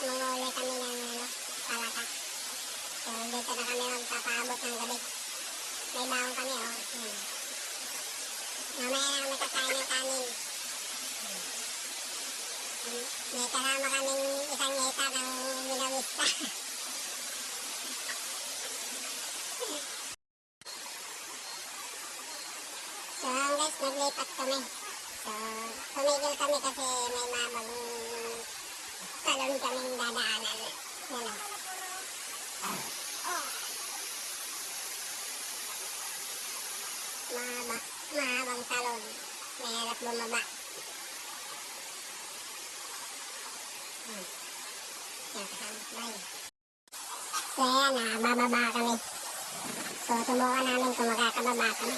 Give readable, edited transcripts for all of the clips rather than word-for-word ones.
Manguli kami ng palaka. So, dito na kami magpapaabot ng gabi. May baon kami, oh. Mamaya na kami kakain ng kanin. May kasama kaming isang ngeta ng minawista. So, guys, naglipat kami. So, tumigil kami kasi may mabang salon kaming dadaanan. Yan o. Mahabang salon. Mahirap bumaba. Yan, bye. So, yan, bababa kami. So, subukan namin kung makakababa kami.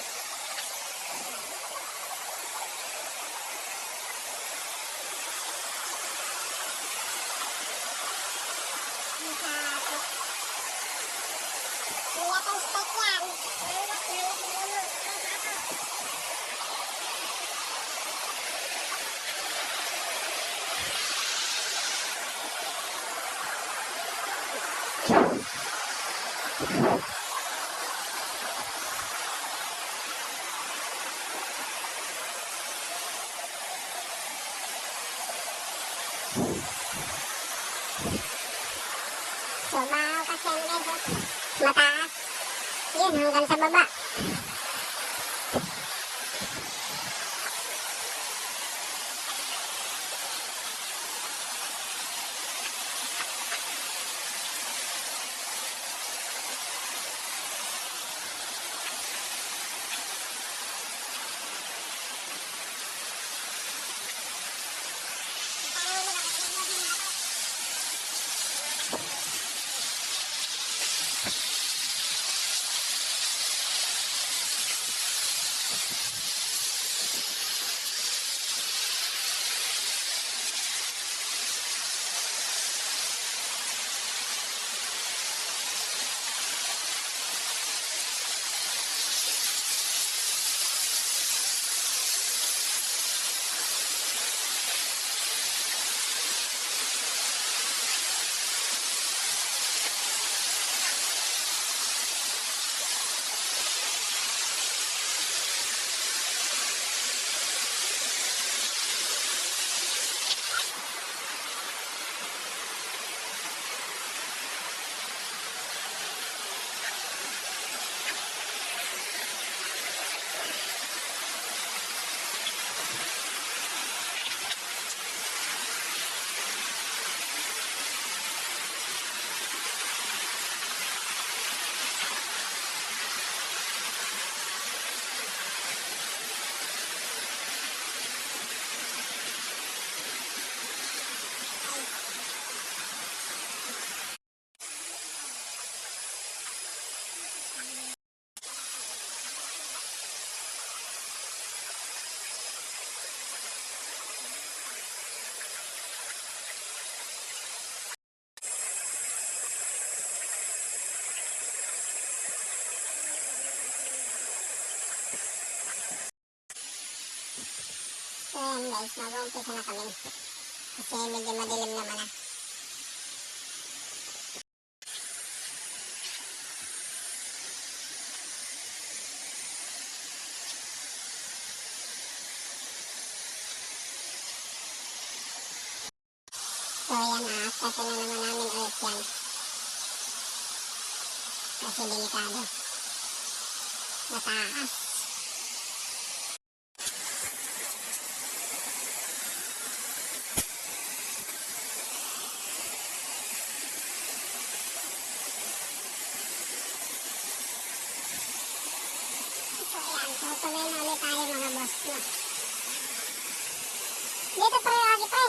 So, bahaw kasi yan guys, mataas. Yun, hanggang sa baba. So yan guys, mag-uumpisa na kami. Kasi medyo madilim naman na. So yan, aaskatin na naman namin ulit yan. Kasi delikado. Mataas. Tuloy na ulit tayo mga boss. Dito pre, lagi pre.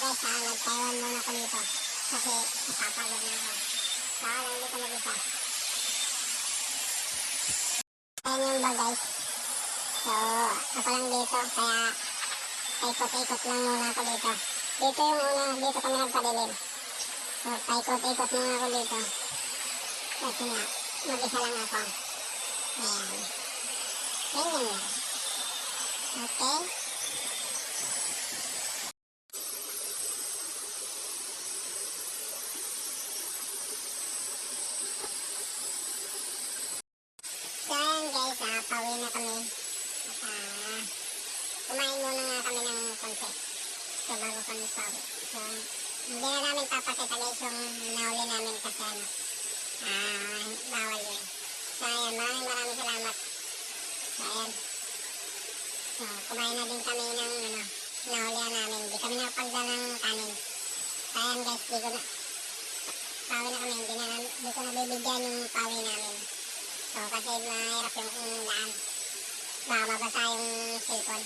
guys, nag-Taiwan muna ako dito. Kasi napapagod na ako. Baka lang dito mag-isa. Ayan yung bag guys. So, ako lang dito. Kaya, paikot-ikot lang muna ako dito. Dito yung una, dito kami nagpadilim. So, paikot-ikot muna ako dito. Kasi nga, mag-isa lang ako. Ayan. Ganyan lang. Okay? So, ayan guys, pauwi na kami. At, kumain muna nga kami ng konti. So, bago kami pauwi. So, hindi na namin papakita guys yung nahuli namin kasi bawal yun. So, ayan, maraming salamat. So, ayan. So, kumain na din kami ng nahulihan namin. Di kami nakapagdala ng kanin. So, ayan guys, pawi na kami. Di ko nabibigyan yung pawi namin. So, kasi mahirap yung daan. Baka mabasa yung cellphone.